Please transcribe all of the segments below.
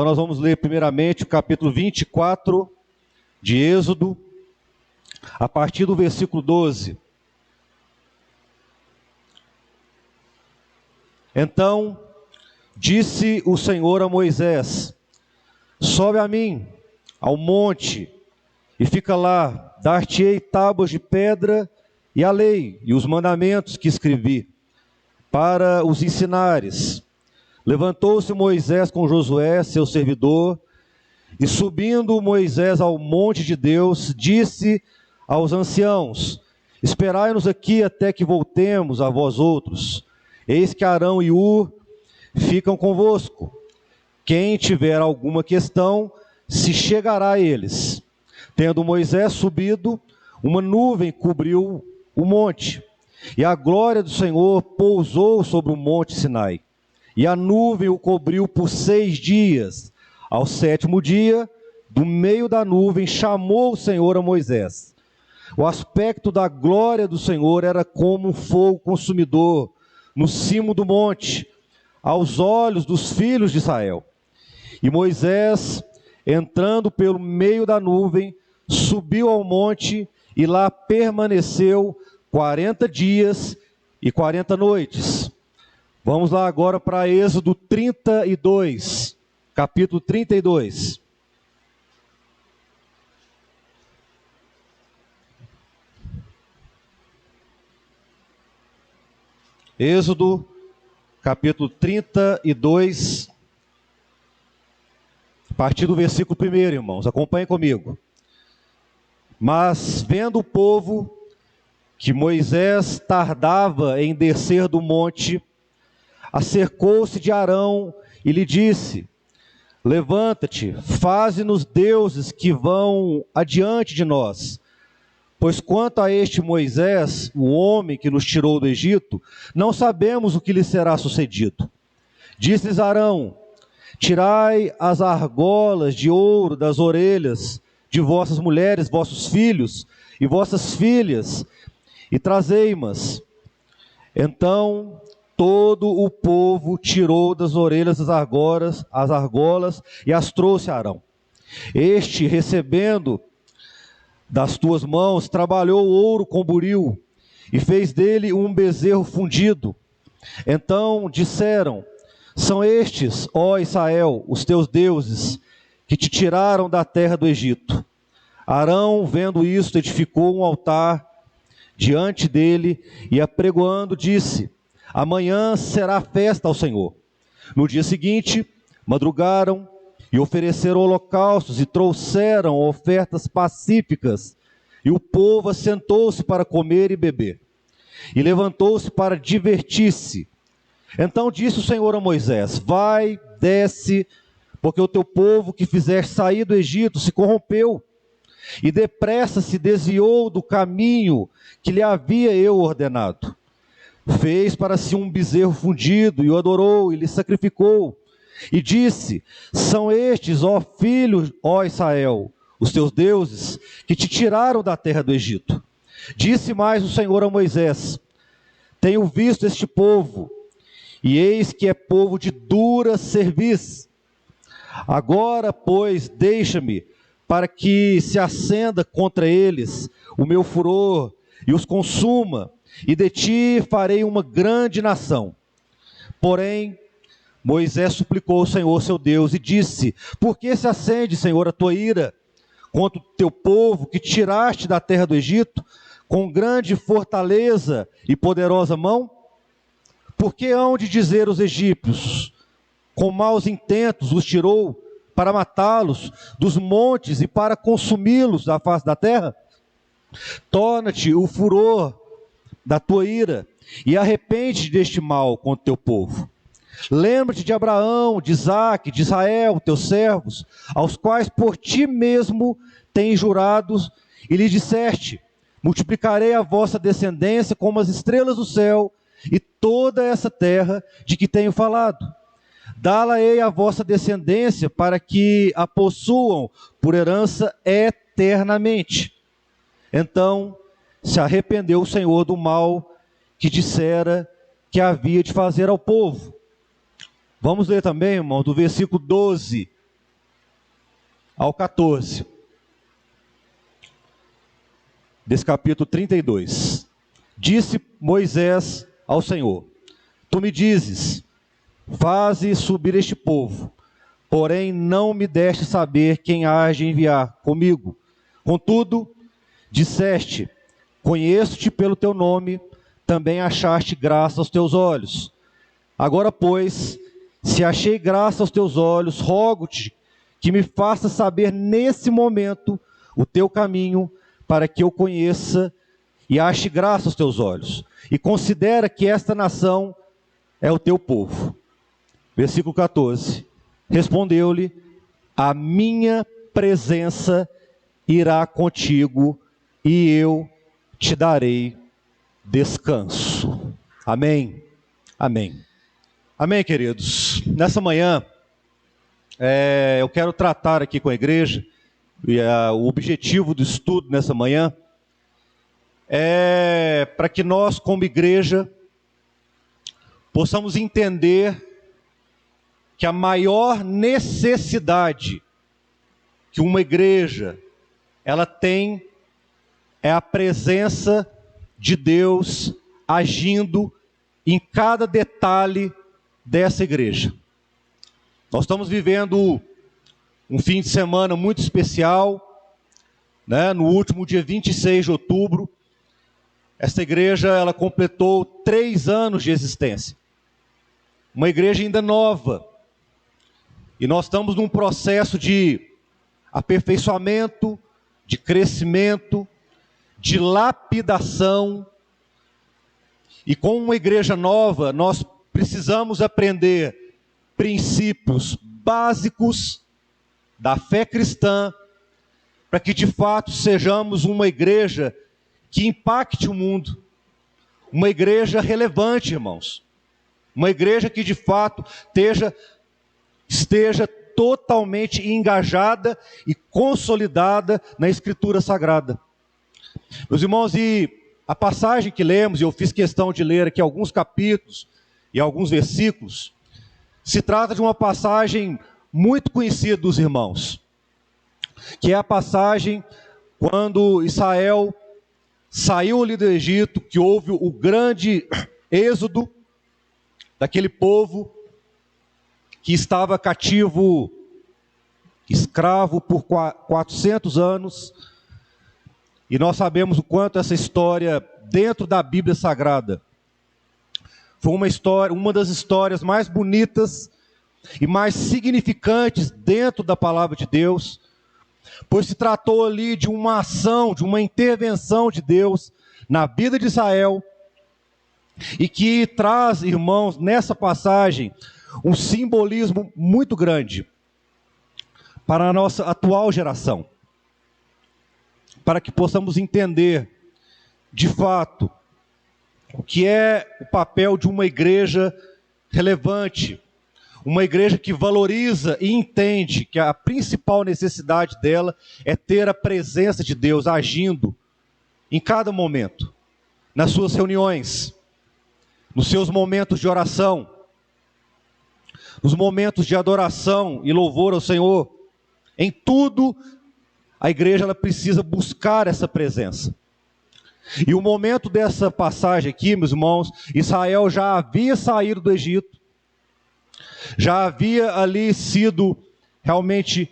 nós vamos ler primeiramente o capítulo 24 de Êxodo, a partir do versículo 12. Então disse o Senhor a Moisés: sobe a mim, ao monte, e fica lá, dar-te-ei tábuas de pedra e a lei e os mandamentos que escrevi, para os ensinares. Levantou-se Moisés com Josué, seu servidor, e subindo Moisés ao monte de Deus, disse aos anciãos: esperai-nos aqui até que voltemos a vós outros. Eis que Arão e Hur ficam convosco. Quem tiver alguma questão, se chegará a eles. Tendo Moisés subido, uma nuvem cobriu o monte, e a glória do Senhor pousou sobre o monte Sinai. E a nuvem o cobriu por 6 dias. Ao 7º dia, do meio da nuvem, chamou o Senhor a Moisés. O aspecto da glória do Senhor era como um fogo consumidor no cimo do monte, aos olhos dos filhos de Israel. E Moisés, entrando pelo meio da nuvem, subiu ao monte e lá permaneceu 40 dias e 40 noites. Vamos lá agora para Êxodo 32, capítulo 32. Êxodo, capítulo 32, a partir do versículo 1, irmãos, acompanhem comigo. Mas, vendo o povo que Moisés tardava em descer do monte, acercou-se de Arão e lhe disse: levanta-te, faze-nos deuses que vão adiante de nós. Pois quanto a este Moisés, o homem que nos tirou do Egito, não sabemos o que lhe será sucedido. Disse-lhes Arão: tirai as argolas de ouro das orelhas de vossas mulheres, vossos filhos e vossas filhas, e trazei-mas. Então todo o povo tirou das orelhas as argolas e as trouxe a Arão. Este, recebendo das tuas mãos, trabalhou o ouro com buril e fez dele um bezerro fundido. Então disseram: são estes, ó Israel, os teus deuses, que te tiraram da terra do Egito. Arão, vendo isto, edificou um altar diante dele e, apregoando, disse: amanhã será festa ao Senhor. No dia seguinte, madrugaram e ofereceram holocaustos e trouxeram ofertas pacíficas. E o povo assentou-se para comer e beber. E levantou-se para divertir-se. Então disse o Senhor a Moisés: vai, desce, porque o teu povo que fizeste sair do Egito se corrompeu, e depressa se desviou do caminho que lhe havia eu ordenado. Fez para si um bezerro fundido, e o adorou, e lhe sacrificou. E disse: são estes, ó filhos, ó Israel, os teus deuses, que te tiraram da terra do Egito. Disse mais o Senhor a Moisés: tenho visto este povo, e eis que é povo de dura cerviz. Agora, pois, deixa-me, para que se acenda contra eles o meu furor, e os consuma, e de ti farei uma grande nação. Porém, Moisés suplicou ao Senhor seu Deus e disse: por que se acende, Senhor, a tua ira contra o teu povo que tiraste da terra do Egito com grande fortaleza e poderosa mão? Por que hão de dizer os egípcios: com maus intentos os tirou para matá-los dos montes e para consumi-los da face da terra? Torna-te o furor da tua ira e arrepende-te deste mal contra o teu povo. Lembra-te de Abraão, de Isaque, de Israel, teus servos, aos quais por ti mesmo tens jurado, e lhes disseste: multiplicarei a vossa descendência como as estrelas do céu, e toda essa terra de que tenho falado. Dá-la-ei a vossa descendência, para que a possuam por herança eternamente. Então se arrependeu o Senhor do mal que dissera que havia de fazer ao povo. Vamos ler também, irmão, do versículo 12 ao 14, desse capítulo 32. Disse Moisés ao Senhor: Tu me dizes, faze subir este povo, porém não me deste saber quem há de enviar comigo. Contudo, disseste, conheço-te pelo teu nome, também achaste graça aos teus olhos. Agora, pois, se achei graça aos teus olhos, rogo-te que me faça saber nesse momento o teu caminho, para que eu conheça e ache graça aos teus olhos. E considera que esta nação é o teu povo. Versículo 14. Respondeu-lhe: a minha presença irá contigo e eu te darei descanso. Amém. Amém. Amém, queridos. Nessa manhã, eu quero tratar aqui com a igreja, e o objetivo do estudo nessa manhã é para que nós, como igreja, possamos entender que a maior necessidade que uma igreja ela tem é a presença de Deus agindo em cada detalhe dessa igreja. Nós estamos vivendo um fim de semana muito especial, né? No último dia 26 de outubro, esta igreja ela completou 3 anos de existência. Uma igreja ainda nova. E nós estamos num processo de aperfeiçoamento, de crescimento, de lapidação. E com uma igreja nova, nós precisamos aprender princípios básicos da fé cristã, para que de fato sejamos uma igreja que impacte o mundo. Uma igreja relevante, irmãos. Uma igreja que de fato esteja totalmente engajada e consolidada na Escritura Sagrada. Meus irmãos, e a passagem que lemos, e eu fiz questão de ler aqui alguns capítulos e alguns versículos, se trata de uma passagem muito conhecida dos irmãos, que é a passagem quando Israel saiu ali do Egito, que houve o grande êxodo daquele povo que estava cativo, escravo por 400 anos, e nós sabemos o quanto essa história, dentro da Bíblia Sagrada, foi uma das histórias mais bonitas e mais significantes dentro da palavra de Deus, pois se tratou ali de uma ação, de uma intervenção de Deus na vida de Israel, e que traz, irmãos, nessa passagem, um simbolismo muito grande para a nossa atual geração, para que possamos entender, de fato, o que é o papel de uma igreja relevante, uma igreja que valoriza e entende que a principal necessidade dela é ter a presença de Deus agindo em cada momento, nas suas reuniões, nos seus momentos de oração, nos momentos de adoração e louvor ao Senhor. Em tudo, a igreja ela precisa buscar essa presença. E o momento dessa passagem aqui, meus irmãos, Israel já havia saído do Egito, já havia ali sido realmente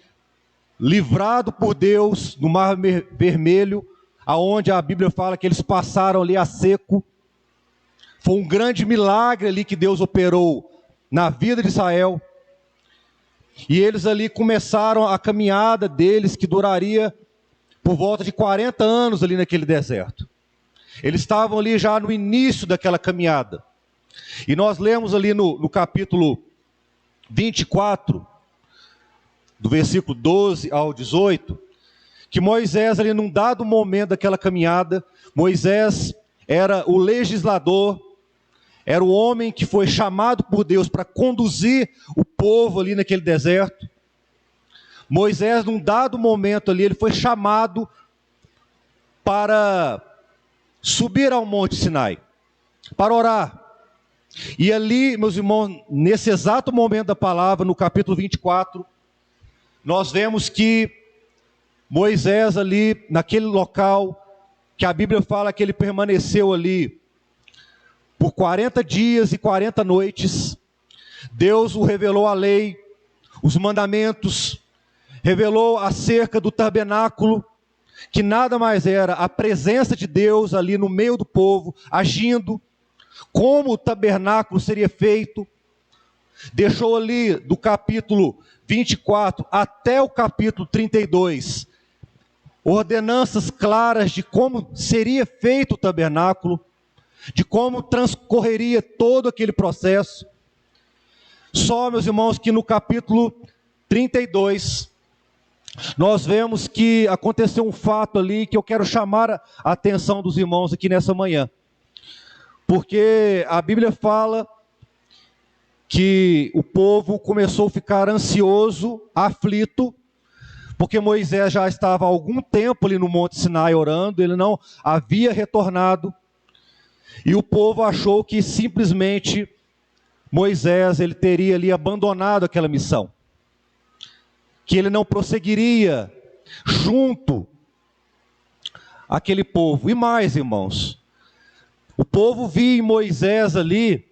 livrado por Deus no Mar Vermelho, aonde a Bíblia fala que eles passaram ali a seco. Foi um grande milagre ali que Deus operou na vida de Israel. E eles ali começaram a caminhada deles, que duraria por volta de 40 anos ali naquele deserto. Eles estavam ali já no início daquela caminhada. E nós lemos ali no capítulo 24, do versículo 12 ao 18, que Moisés ali num dado momento daquela caminhada, Moisés era o legislador, era o homem que foi chamado por Deus para conduzir o povo ali naquele deserto. Moisés num dado momento ali, ele foi chamado para subir ao Monte Sinai, para orar. E ali, meus irmãos, nesse exato momento da palavra, no capítulo 24, nós vemos que Moisés ali, naquele local, que a Bíblia fala que ele permaneceu ali por 40 dias e 40 noites, Deus o revelou a lei, os mandamentos, revelou acerca do tabernáculo, que nada mais era a presença de Deus ali no meio do povo, agindo, como o tabernáculo seria feito. Deixou ali do capítulo 24 até o capítulo 32, ordenanças claras de como seria feito o tabernáculo, de como transcorreria todo aquele processo. Só, meus irmãos, que no capítulo 32, nós vemos que aconteceu um fato ali que eu quero chamar a atenção dos irmãos aqui nessa manhã. Porque a Bíblia fala que o povo começou a ficar ansioso, aflito, porque Moisés já estava há algum tempo ali no Monte Sinai orando, ele não havia retornado, e o povo achou que simplesmente Moisés ele teria ali abandonado aquela missão, que ele não prosseguiria junto àquele povo. E mais, irmãos, o povo via em Moisés ali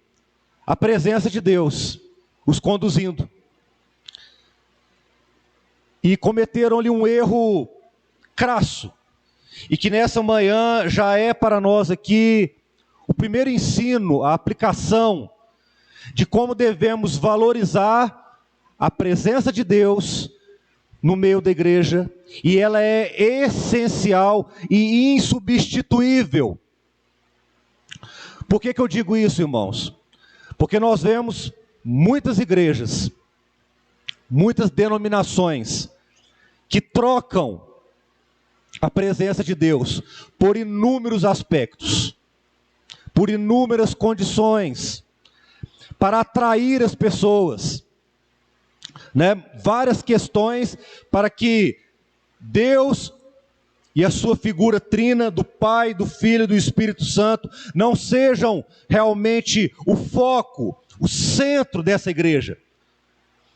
a presença de Deus, os conduzindo. E cometeram ali um erro crasso, e que nessa manhã já é para nós aqui o primeiro ensino, a aplicação de como devemos valorizar a presença de Deus no meio da igreja, e ela é essencial e insubstituível. Por que eu digo isso, irmãos? Porque nós vemos muitas igrejas, muitas denominações, que trocam a presença de Deus por inúmeros aspectos, por inúmeras condições, para atrair as pessoas, várias questões para que Deus e a sua figura trina do Pai, do Filho e do Espírito Santo não sejam realmente o foco, o centro dessa igreja.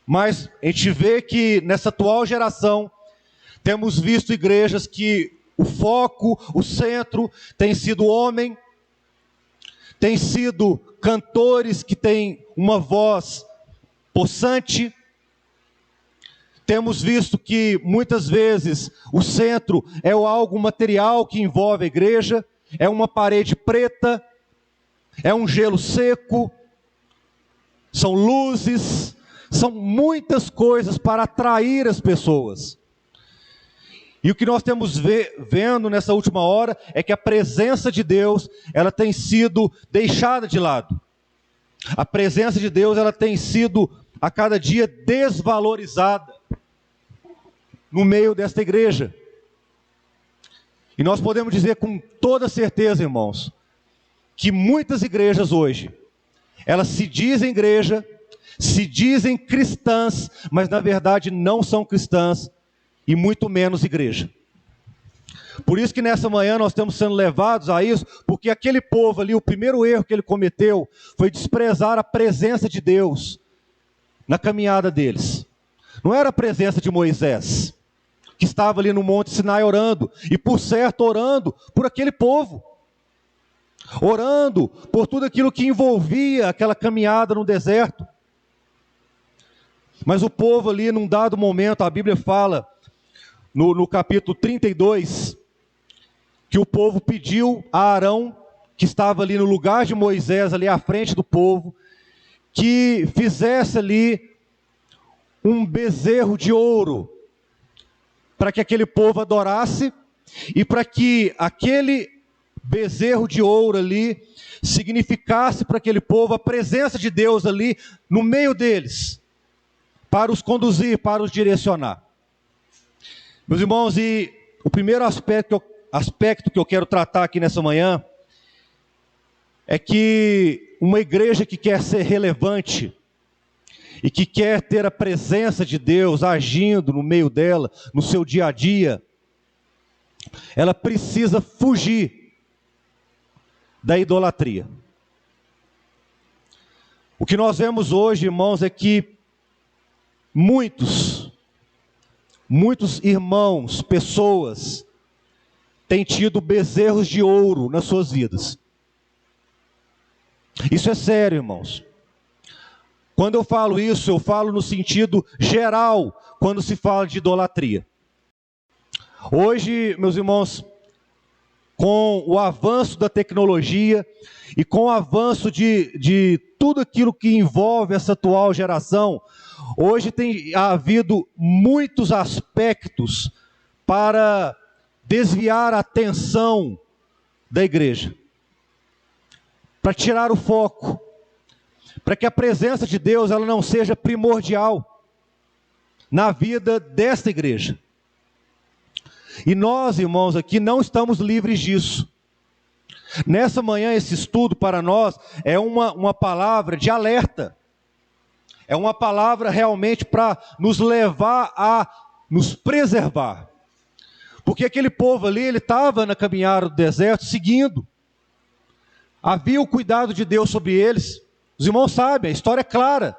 Mas a gente vê que nessa atual geração, temos visto igrejas que o foco, o centro tem sido o homem, tem sido cantores que têm uma voz possante. Temos visto que muitas vezes o centro é algo material que envolve a igreja, é uma parede preta, é um gelo seco, são luzes, são muitas coisas para atrair as pessoas. E o que nós temos vendo nessa última hora é que a presença de Deus, ela tem sido deixada de lado. A presença de Deus, ela tem sido a cada dia desvalorizada no meio desta igreja. E nós podemos dizer com toda certeza, irmãos, que muitas igrejas hoje, elas se dizem igreja, se dizem cristãs, mas na verdade não são cristãs, e muito menos igreja. Por isso que nessa manhã nós estamos sendo levados a isso, porque aquele povo ali, o primeiro erro que ele cometeu, foi desprezar a presença de Deus na caminhada deles. Não era a presença de Moisés, que estava ali no Monte Sinai orando, e por certo orando por aquele povo, orando por tudo aquilo que envolvia aquela caminhada no deserto. Mas o povo ali, num dado momento, a Bíblia fala, no capítulo 32, que o povo pediu a Arão, que estava ali no lugar de Moisés, ali à frente do povo, que fizesse ali um bezerro de ouro, para que aquele povo adorasse, e para que aquele bezerro de ouro ali significasse para aquele povo a presença de Deus ali no meio deles, para os conduzir, para os direcionar. Meus irmãos, e o primeiro aspecto que eu quero tratar aqui nessa manhã é que uma igreja que quer ser relevante e que quer ter a presença de Deus agindo no meio dela, no seu dia a dia, ela precisa fugir da idolatria. O que nós vemos hoje, irmãos, é que muitos muitos irmãos, pessoas, têm tido bezerros de ouro nas suas vidas. Isso é sério, irmãos. Quando eu falo isso, eu falo no sentido geral, quando se fala de idolatria. Hoje, meus irmãos, com o avanço da tecnologia e com o avanço de tudo aquilo que envolve essa atual geração, hoje tem havido muitos aspectos para desviar a atenção da igreja, para tirar o foco, para que a presença de Deus ela não seja primordial na vida desta igreja. E nós, irmãos, aqui não estamos livres disso. Nessa manhã, esse estudo para nós é uma palavra de alerta. É uma palavra realmente para nos levar a nos preservar. Porque aquele povo ali, ele estava na caminhada do deserto seguindo. Havia o cuidado de Deus sobre eles. Os irmãos sabem, a história é clara.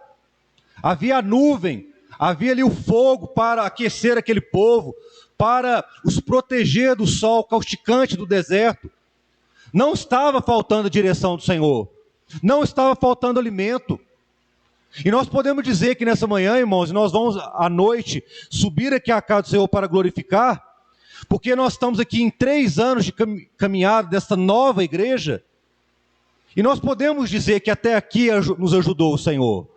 Havia a nuvem, havia ali o fogo para aquecer aquele povo, para os proteger do sol causticante do deserto. Não estava faltando a direção do Senhor. Não estava faltando alimento. E nós podemos dizer que nessa manhã, irmãos, nós vamos à noite subir aqui à casa do Senhor para glorificar, porque nós estamos aqui em 3 anos de caminhada desta nova igreja, e nós podemos dizer que até aqui nos ajudou o Senhor.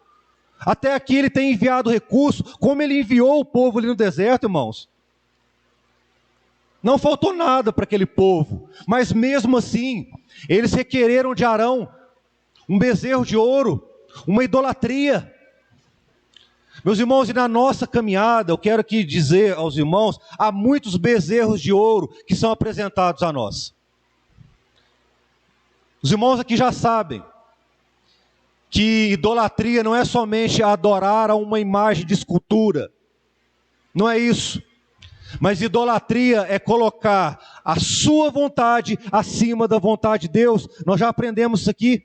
Até aqui Ele tem enviado recursos, como Ele enviou o povo ali no deserto, irmãos. Não faltou nada para aquele povo, mas mesmo assim, eles requereram de Arão um bezerro de ouro, uma idolatria. Meus irmãos, e na nossa caminhada, eu quero aqui dizer aos irmãos, há muitos bezerros de ouro que são apresentados a nós. Os irmãos aqui já sabem que idolatria não é somente adorar a uma imagem de escultura, não é isso. Mas idolatria é colocar a sua vontade acima da vontade de Deus. Nós já aprendemos isso aqui.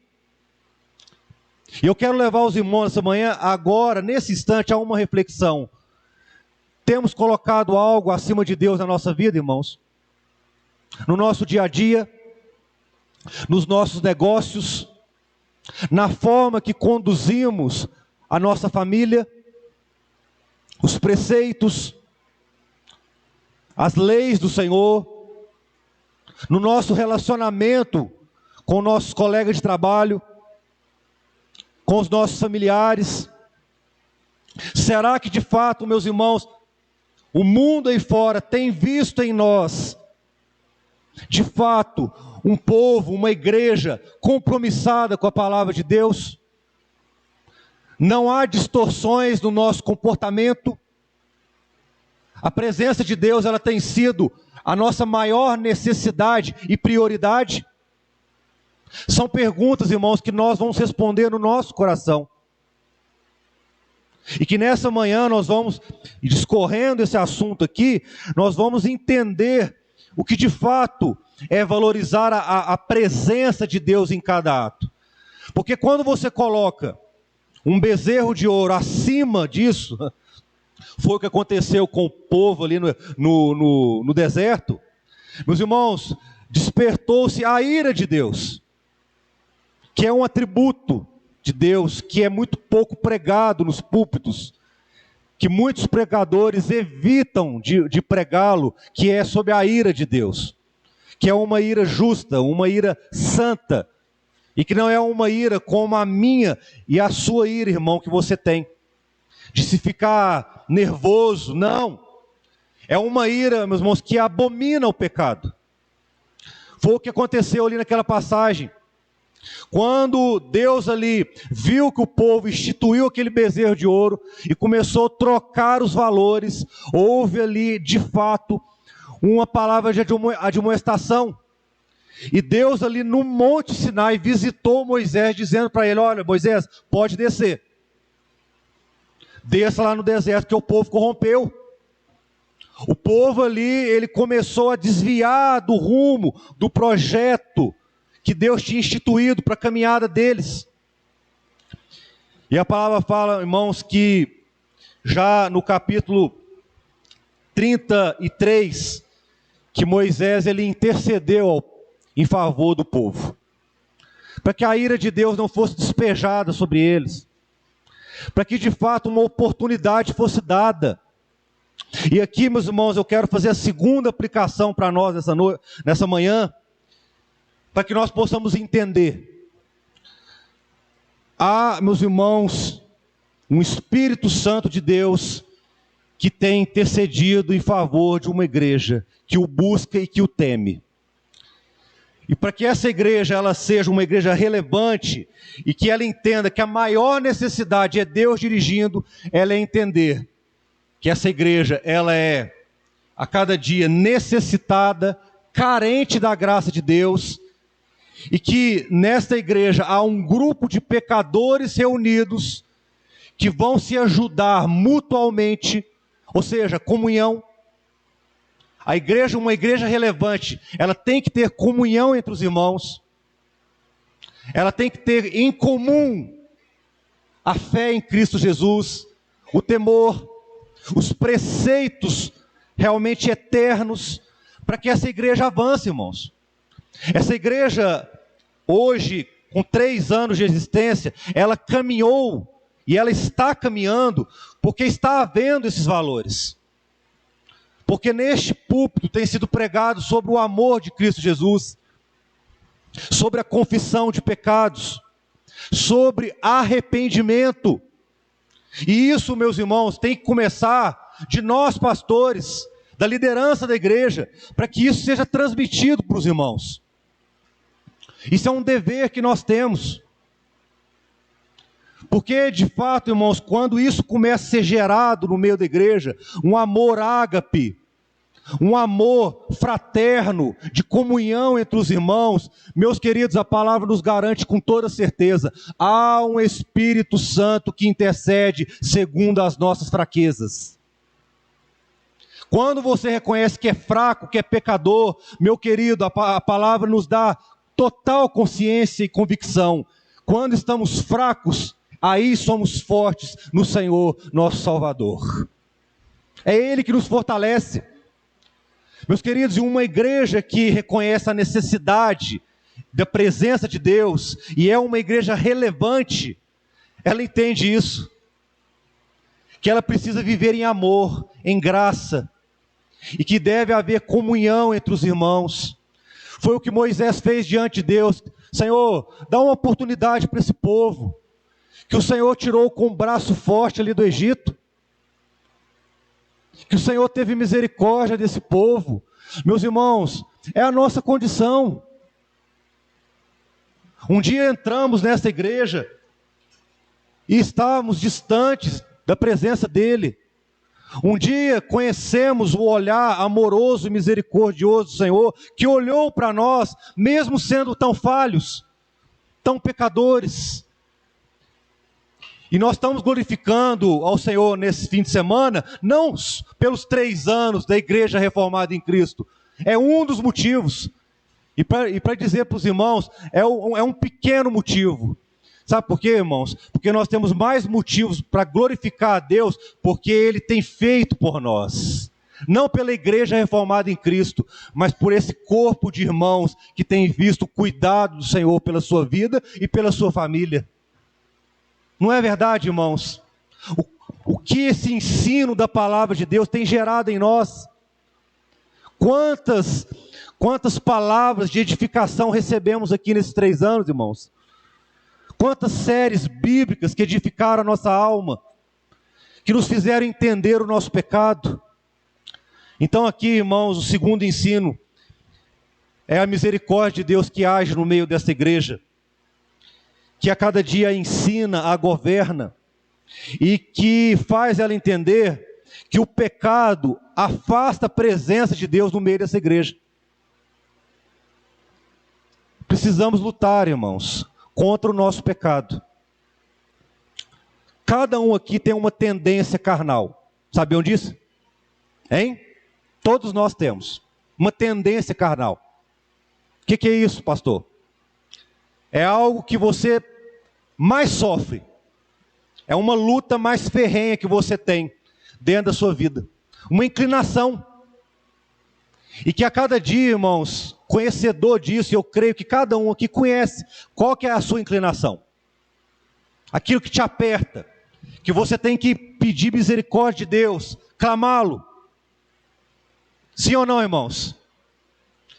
E eu quero levar os irmãos essa manhã, agora, nesse instante, a uma reflexão. Temos colocado algo acima de Deus na nossa vida, irmãos? No nosso dia a dia, nos nossos negócios, na forma que conduzimos a nossa família, os preceitos, as leis do Senhor, no nosso relacionamento com nossos colegas de trabalho, com os nossos familiares. Será que de fato, meus irmãos, o mundo aí fora tem visto em nós, de fato, um povo, uma igreja compromissada com a palavra de Deus? Não há distorções no nosso comportamento? A presença de Deus, ela tem sido a nossa maior necessidade e prioridade? São perguntas, irmãos, que nós vamos responder no nosso coração. E que nessa manhã nós vamos, discorrendo esse assunto aqui, nós vamos entender o que de fato é valorizar a presença de Deus em cada ato. Porque quando você coloca um bezerro de ouro acima disso, foi o que aconteceu com o povo ali no deserto, meus irmãos, despertou-se a ira de Deus, que é um atributo de Deus, que é muito pouco pregado nos púlpitos, que muitos pregadores evitam de pregá-lo, que é sobre a ira de Deus, que é uma ira justa, uma ira santa, e que não é uma ira como a minha e a sua ira, irmão, que você tem, de se ficar nervoso. Não, é uma ira, meus irmãos, que abomina o pecado. Foi o que aconteceu ali naquela passagem, quando Deus ali viu que o povo instituiu aquele bezerro de ouro e começou a trocar os valores. Houve ali de fato uma palavra de admoestação, e Deus ali no Monte Sinai visitou Moisés, dizendo para ele: olha, Moisés, pode descer, desça lá no deserto, que o povo corrompeu. O povo ali, ele começou a desviar do rumo, do projeto que Deus tinha instituído para a caminhada deles. E a palavra fala, irmãos, que já no capítulo 33, que Moisés ele intercedeu em favor do povo, para que a ira de Deus não fosse despejada sobre eles, para que de fato uma oportunidade fosse dada. E aqui, meus irmãos, eu quero fazer a segunda aplicação para nós nessa manhã, para que nós possamos entender. Há, meus irmãos, um Espírito Santo de Deus que tem intercedido em favor de uma igreja que o busca e que o teme. E para que essa igreja ela seja uma igreja relevante e que ela entenda que a maior necessidade é Deus dirigindo, ela é entender que essa igreja ela é a cada dia necessitada, carente da graça de Deus, e que nesta igreja há um grupo de pecadores reunidos que vão se ajudar mutualmente, ou seja, comunhão. A igreja, uma igreja relevante, ela tem que ter comunhão entre os irmãos, ela tem que ter em comum a fé em Cristo Jesus, o temor, os preceitos realmente eternos, para que essa igreja avance, irmãos. Essa igreja, hoje, com 3 anos de existência, ela caminhou, e ela está caminhando, porque está havendo esses valores. Porque neste púlpito tem sido pregado sobre o amor de Cristo Jesus, sobre a confissão de pecados, sobre arrependimento. E isso, meus irmãos, tem que começar de nós pastores, da liderança da igreja, para que isso seja transmitido para os irmãos. Isso é um dever que nós temos. Porque, de fato, irmãos, quando isso começa a ser gerado no meio da igreja, um amor ágape, um amor fraterno, de comunhão entre os irmãos, meus queridos, a palavra nos garante com toda certeza, há um Espírito Santo que intercede segundo as nossas fraquezas. Quando você reconhece que é fraco, que é pecador, meu querido, a palavra nos dá total consciência e convicção. Quando estamos fracos, aí somos fortes no Senhor, nosso Salvador. É Ele que nos fortalece. Meus queridos, em uma igreja que reconhece a necessidade da presença de Deus, e é uma igreja relevante, ela entende isso. Que ela precisa viver em amor, em graça, e que deve haver comunhão entre os irmãos. Foi o que Moisés fez diante de Deus. Senhor, dá uma oportunidade para esse povo, que o Senhor tirou com um braço forte ali do Egito, que o Senhor teve misericórdia desse povo. Meus irmãos, é a nossa condição. Um dia entramos nessa igreja e estávamos distantes da presença dEle. Um dia conhecemos o olhar amoroso e misericordioso do Senhor, que olhou para nós, mesmo sendo tão falhos, tão pecadores. E nós estamos glorificando ao Senhor nesse fim de semana, não pelos 3 anos da Igreja Reformada em Cristo. É um dos motivos. E para dizer para os irmãos, é um pequeno motivo. Sabe por quê, irmãos? Porque nós temos mais motivos para glorificar a Deus, porque Ele tem feito por nós. Não pela Igreja Reformada em Cristo, mas por esse corpo de irmãos que tem visto o cuidado do Senhor pela sua vida e pela sua família. Não é verdade, irmãos? O que esse ensino da palavra de Deus tem gerado em nós? Quantas palavras de edificação recebemos aqui nesses 3 anos, irmãos? Quantas séries bíblicas que edificaram a nossa alma, que nos fizeram entender o nosso pecado. Então aqui, irmãos, o segundo ensino é a misericórdia de Deus que age no meio dessa igreja, que a cada dia ensina, a governa, e que faz ela entender que o pecado afasta a presença de Deus no meio dessa igreja. Precisamos lutar, irmãos, contra o nosso pecado. Cada um aqui tem uma tendência carnal. Sabiam disso? Hein? Todos nós temos uma tendência carnal. O que é isso, pastor? É algo que você mais sofre. É uma luta mais ferrenha que você tem dentro da sua vida. uma inclinação. E que a cada dia, irmãos, conhecedor disso, eu creio que cada um aqui conhece qual que é a sua inclinação. Aquilo que te aperta, que você tem que pedir misericórdia de Deus, clamá-lo. Sim ou não, irmãos?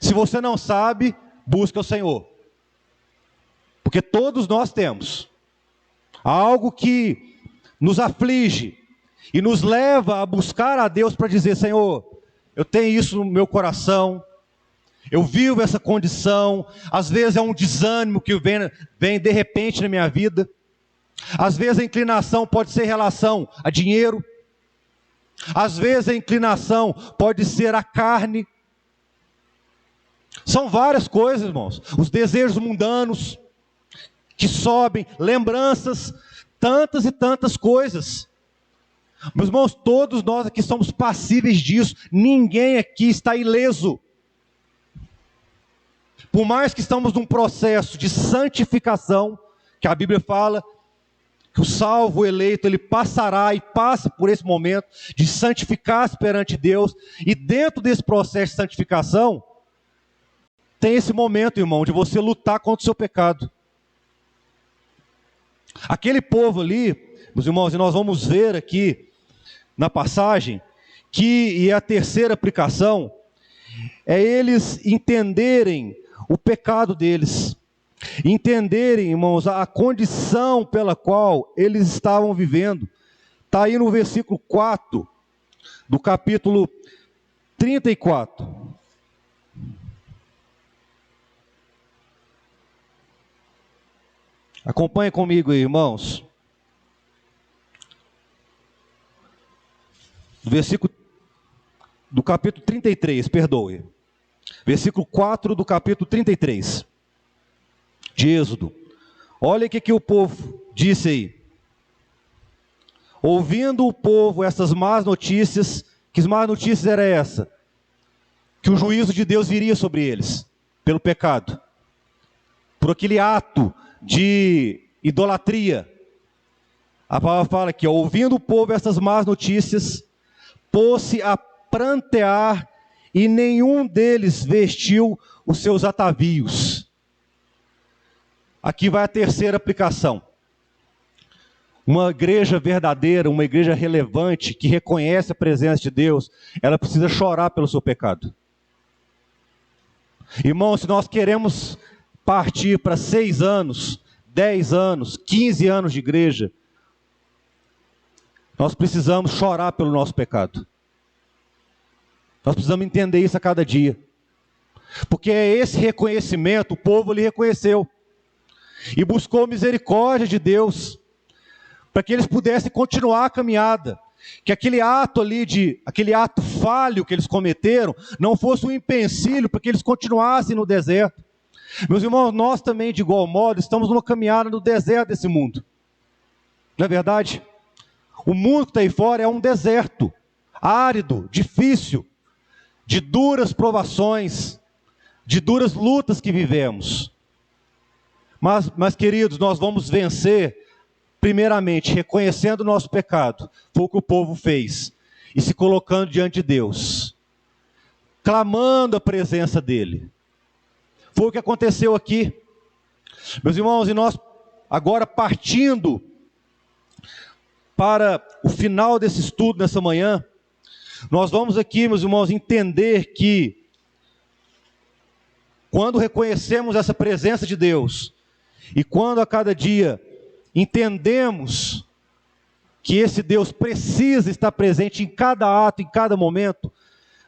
Se você não sabe, busca o Senhor. Porque todos nós temos algo que nos aflige e nos leva a buscar a Deus para dizer: Senhor, eu tenho isso no meu coração, eu vivo essa condição. Às vezes é um desânimo que vem de repente na minha vida. Às vezes a inclinação pode ser em relação a dinheiro. Às vezes a inclinação pode ser a carne. São várias coisas, irmãos. Os desejos mundanos que sobem, lembranças, tantas e tantas coisas. Meus irmãos, todos nós aqui somos passíveis disso. Ninguém aqui está ileso. Por mais que estamos num processo de santificação, que a Bíblia fala que o salvo, o eleito, ele passará e passa por esse momento de santificar-se perante Deus. E dentro desse processo de santificação, tem esse momento, irmão, de você lutar contra o seu pecado. Aquele povo ali, meus irmãos, e nós vamos ver aqui na passagem, que é a terceira aplicação, é eles entenderem o pecado deles, entenderem, irmãos, a condição pela qual eles estavam vivendo. Está aí no versículo 4 do capítulo 34. Acompanhe comigo aí, irmãos. Versículo do capítulo 33, perdoe. Versículo 4 do capítulo 33 de Êxodo. Olha o que o povo disse aí. Ouvindo o povo essas más notícias, que más notícias era essa? Que o juízo de Deus viria sobre eles, pelo pecado, por aquele ato de idolatria. A palavra fala aqui, ouvindo o povo essas más notícias, pôs-se a prantear, e nenhum deles vestiu os seus atavios. Aqui vai a terceira aplicação. Uma igreja verdadeira, uma igreja relevante, que reconhece a presença de Deus, ela precisa chorar pelo seu pecado. Irmãos, se nós queremos partir para 6 anos, 10 anos, 15 anos de igreja, nós precisamos chorar pelo nosso pecado. Nós precisamos entender isso a cada dia. Porque é esse reconhecimento, o povo lhe reconheceu. E buscou misericórdia de Deus, para que eles pudessem continuar a caminhada. Que aquele ato aquele ato falho que eles cometeram, não fosse um empecilho para que eles continuassem no deserto. Meus irmãos, nós também, de igual modo, estamos numa caminhada no deserto desse mundo. Não é verdade? O mundo que está aí fora é um deserto, árido, difícil, de duras provações, de duras lutas que vivemos. Mas queridos, nós vamos vencer, primeiramente, reconhecendo o nosso pecado. Foi o que o povo fez, e se colocando diante de Deus, clamando a presença dEle. Foi o que aconteceu aqui. Meus irmãos, e nós agora partindo para o final desse estudo nessa manhã, nós vamos aqui, meus irmãos, entender que quando reconhecemos essa presença de Deus, e quando a cada dia entendemos que esse Deus precisa estar presente em cada ato, em cada momento,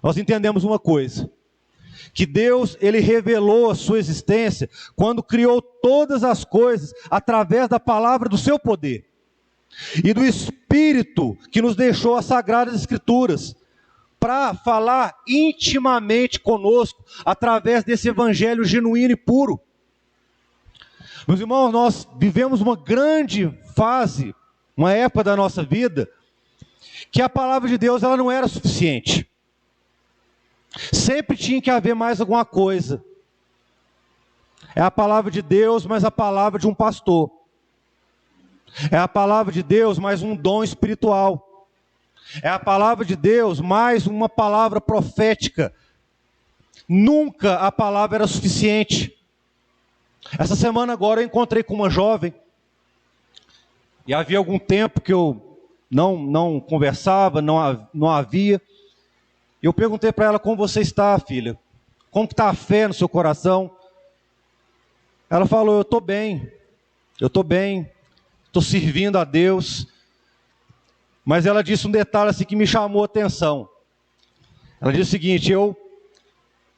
nós entendemos uma coisa: que Deus, Ele revelou a sua existência quando criou todas as coisas através da palavra do seu poder e do Espírito que nos deixou as Sagradas Escrituras para falar intimamente conosco através desse evangelho genuíno e puro. Meus irmãos, nós vivemos uma grande fase, uma época da nossa vida, que a palavra de Deus ela não era suficiente. Sempre tinha que haver mais alguma coisa. É a palavra de Deus, mas a palavra de um pastor. É a palavra de Deus, mas um dom espiritual. É a palavra de Deus mais uma palavra profética. Nunca a palavra era suficiente. Essa semana agora eu encontrei com uma jovem, e havia algum tempo que eu não conversava, não havia. Eu perguntei para ela: como você está, filha? Como está a fé no seu coração? Ela falou: eu estou bem, estou servindo a Deus. Mas ela disse um detalhe assim que me chamou a atenção. Ela disse o seguinte: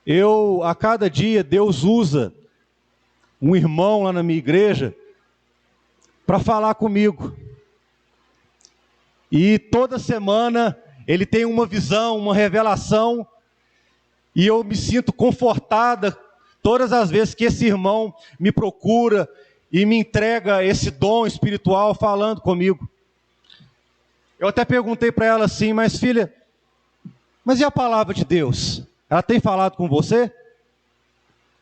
eu a cada dia Deus usa um irmão lá na minha igreja para falar comigo. E toda semana ele tem uma visão, uma revelação, e eu me sinto confortada todas as vezes que esse irmão me procura e me entrega esse dom espiritual falando comigo. Eu até perguntei para ela assim: mas filha, mas e a palavra de Deus? Ela tem falado com você?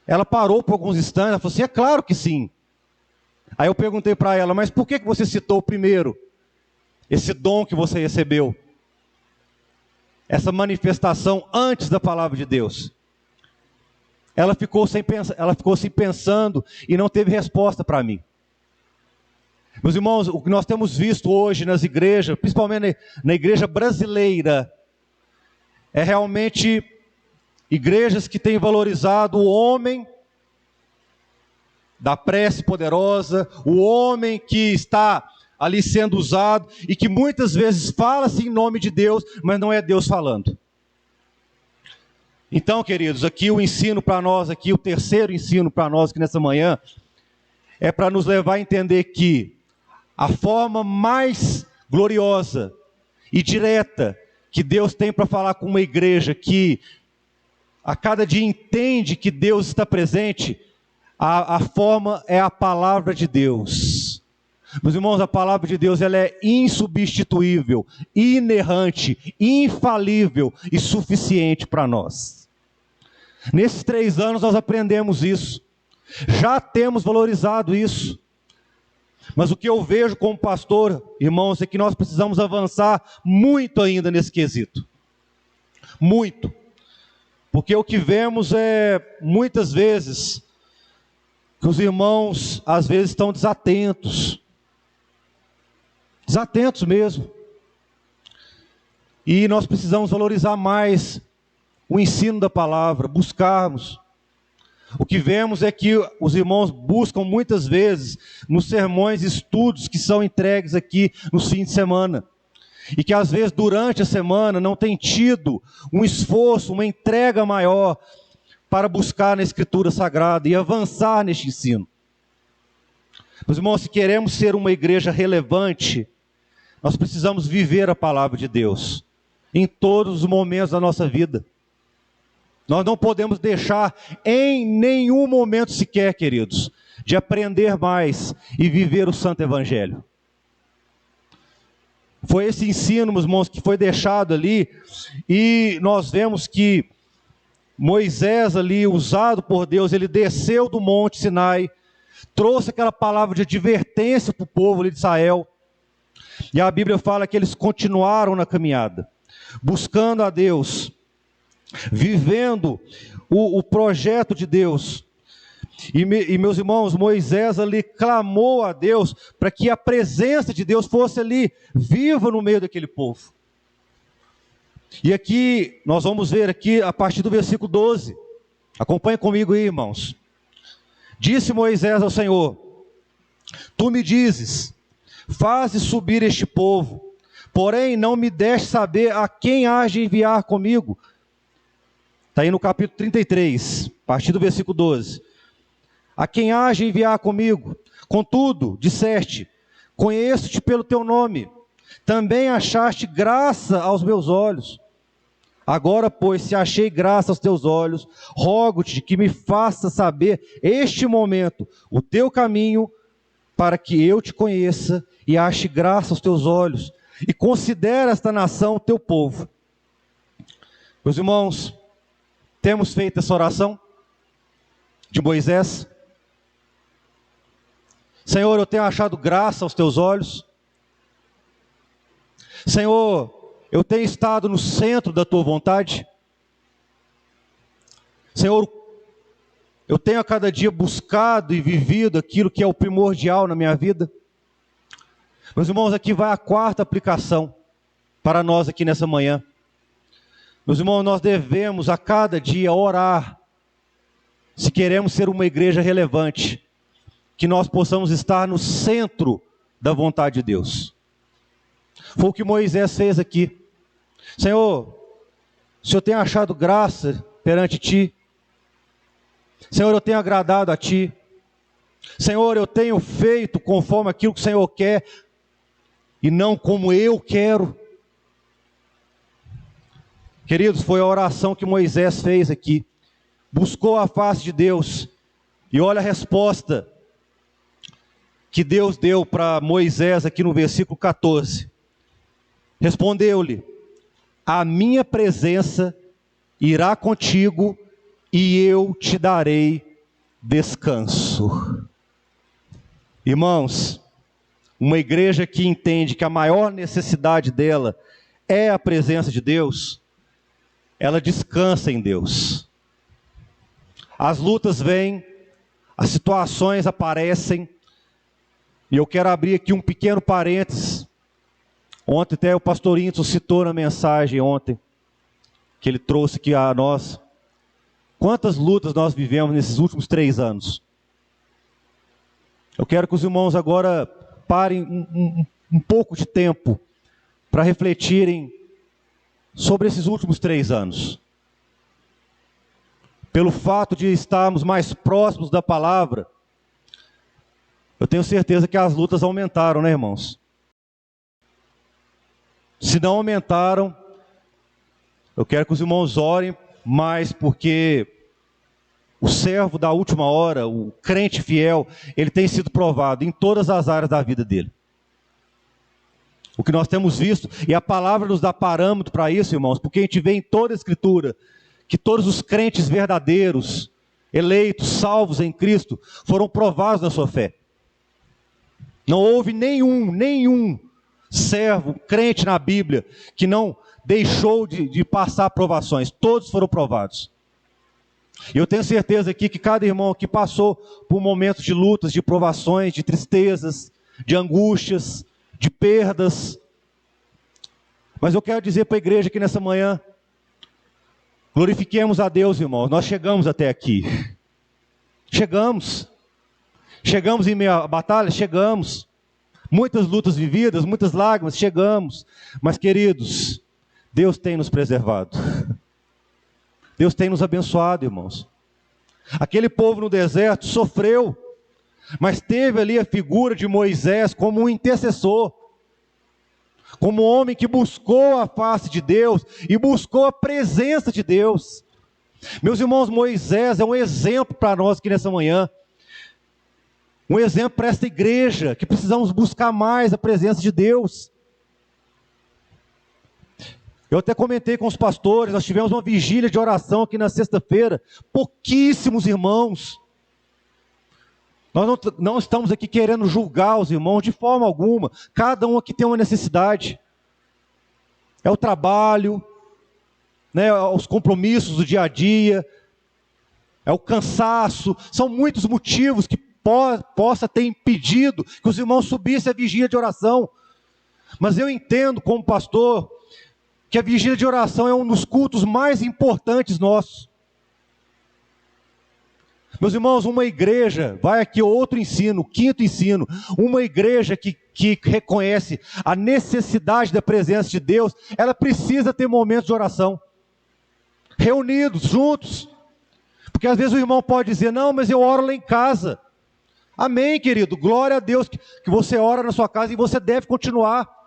Ela parou por alguns instantes, ela falou assim: é claro que sim. Aí eu perguntei para ela: mas por que você citou primeiro esse dom que você recebeu? Essa manifestação antes da palavra de Deus? Ela ficou assim pensando e não teve resposta para mim. Meus irmãos, o que nós temos visto hoje nas igrejas, principalmente na igreja brasileira, é realmente igrejas que têm valorizado o homem da prece poderosa, o homem que está ali sendo usado e que muitas vezes fala-se em nome de Deus, mas não é Deus falando. Então, queridos, aqui o ensino para nós, aqui o terceiro ensino para nós aqui nessa manhã, é para nos levar a entender que a forma mais gloriosa e direta que Deus tem para falar com uma igreja que a cada dia entende que Deus está presente, a forma é a palavra de Deus. Meus irmãos, a palavra de Deus ela é insubstituível, inerrante, infalível e suficiente para nós. Nesses 3 anos nós aprendemos isso, já temos valorizado isso. Mas o que eu vejo como pastor, irmãos, é que nós precisamos avançar muito ainda nesse quesito. Muito. Porque o que vemos é, muitas vezes, que os irmãos, às vezes, estão desatentos. Desatentos mesmo. E nós precisamos valorizar mais o ensino da palavra, buscarmos. O que vemos é que os irmãos buscam muitas vezes nos sermões, estudos que são entregues aqui no fim de semana. E que às vezes durante a semana não tem tido um esforço, uma entrega maior para buscar na Escritura Sagrada e avançar neste ensino. Meus irmãos, se queremos ser uma igreja relevante, nós precisamos viver a palavra de Deus em todos os momentos da nossa vida. Nós não podemos deixar em nenhum momento sequer, queridos, de aprender mais e viver o Santo Evangelho. Foi esse ensino, meus irmãos, que foi deixado ali, e nós vemos que Moisés ali, usado por Deus, ele desceu do Monte Sinai, trouxe aquela palavra de advertência para o povo ali de Israel, e a Bíblia fala que eles continuaram na caminhada, buscando a Deus, vivendo o projeto de Deus. E meus irmãos, Moisés ali clamou a Deus para que a presença de Deus fosse ali viva no meio daquele povo. E aqui nós vamos ver aqui a partir do versículo 12. Acompanhe comigo aí, irmãos. Disse Moisés ao Senhor: tu me dizes, faze subir este povo, porém não me deste saber a quem hás de enviar comigo. Está aí no capítulo 33, a partir do versículo 12. A quem hás de enviar comigo? Contudo, disseste, conheço-te pelo teu nome, também achaste graça aos meus olhos. Agora, pois, se achei graça aos teus olhos, rogo-te que me faça saber este momento, o teu caminho, para que eu te conheça e ache graça aos teus olhos, e considere esta nação teu povo. Meus irmãos, temos feito essa oração de Moisés? Senhor, eu tenho achado graça aos teus olhos. Senhor, eu tenho estado no centro da tua vontade? Senhor, eu tenho a cada dia buscado e vivido aquilo que é o primordial na minha vida? Meus irmãos, aqui vai a quarta aplicação para nós aqui nessa manhã. Meus irmãos, nós devemos a cada dia orar, se queremos ser uma igreja relevante, que nós possamos estar no centro da vontade de Deus. Foi o que Moisés fez aqui. Senhor, o Senhor tem achado graça perante Ti? Senhor, eu tenho agradado a Ti? Senhor, eu tenho feito conforme aquilo que o Senhor quer, e não como eu quero? Queridos, foi a oração que Moisés fez aqui. Buscou a face de Deus, e olha a resposta que Deus deu para Moisés aqui no versículo 14. Respondeu-lhe: a minha presença irá contigo, e eu te darei descanso. Irmãos, uma igreja que entende que a maior necessidade dela é a presença de Deus, ela descansa em Deus. As lutas vêm, as situações aparecem, e eu quero abrir aqui um pequeno parênteses. Ontem até o pastor Inso citou na mensagem ontem, que ele trouxe aqui a nós. Quantas lutas nós vivemos nesses últimos 3 anos? Eu quero que os irmãos agora parem um pouco de tempo para refletirem sobre esses últimos 3 anos. Pelo fato de estarmos mais próximos da palavra, eu tenho certeza que as lutas aumentaram, né, irmãos? Se não aumentaram, eu quero que os irmãos orem mais, porque o servo da última hora, o crente fiel, ele tem sido provado em todas as áreas da vida dele. O que nós temos visto, e a palavra nos dá parâmetro para isso, irmãos, porque a gente vê em toda a Escritura que todos os crentes verdadeiros, eleitos, salvos em Cristo, foram provados na sua fé. Não houve nenhum servo, crente na Bíblia, que não deixou de passar provações. Todos foram provados. E eu tenho certeza aqui que cada irmão aqui passou por momentos de lutas, de provações, de tristezas, de angústias, de perdas. Mas eu quero dizer para a igreja aqui nessa manhã, glorifiquemos a Deus, irmãos. Nós chegamos até aqui. Chegamos em meio à batalha? Chegamos. Muitas lutas vividas, muitas lágrimas, chegamos. Mas, queridos, Deus tem nos preservado. Deus tem nos abençoado, irmãos. Aquele povo no deserto sofreu, mas teve ali a figura de Moisés como um intercessor, como um homem que buscou a face de Deus e buscou a presença de Deus. Meus irmãos, Moisés é um exemplo para nós aqui nessa manhã. Um exemplo para esta igreja, que precisamos buscar mais a presença de Deus. Eu até comentei com os pastores, nós tivemos uma vigília de oração aqui na sexta-feira, pouquíssimos irmãos. Nós não estamos aqui querendo julgar os irmãos de forma alguma, cada um aqui tem uma necessidade. É o trabalho, né, os compromissos do dia a dia, é o cansaço, são muitos motivos que possa ter impedido que os irmãos subissem a vigília de oração. Mas eu entendo como pastor, que a vigília de oração é um dos cultos mais importantes nossos. Meus irmãos, uma igreja, vai aqui outro ensino, quinto ensino, uma igreja que reconhece a necessidade da presença de Deus, ela precisa ter momentos de oração, reunidos, juntos, porque às vezes o irmão pode dizer, não, mas eu oro lá em casa. Amém, querido, glória a Deus, que você ora na sua casa e você deve continuar.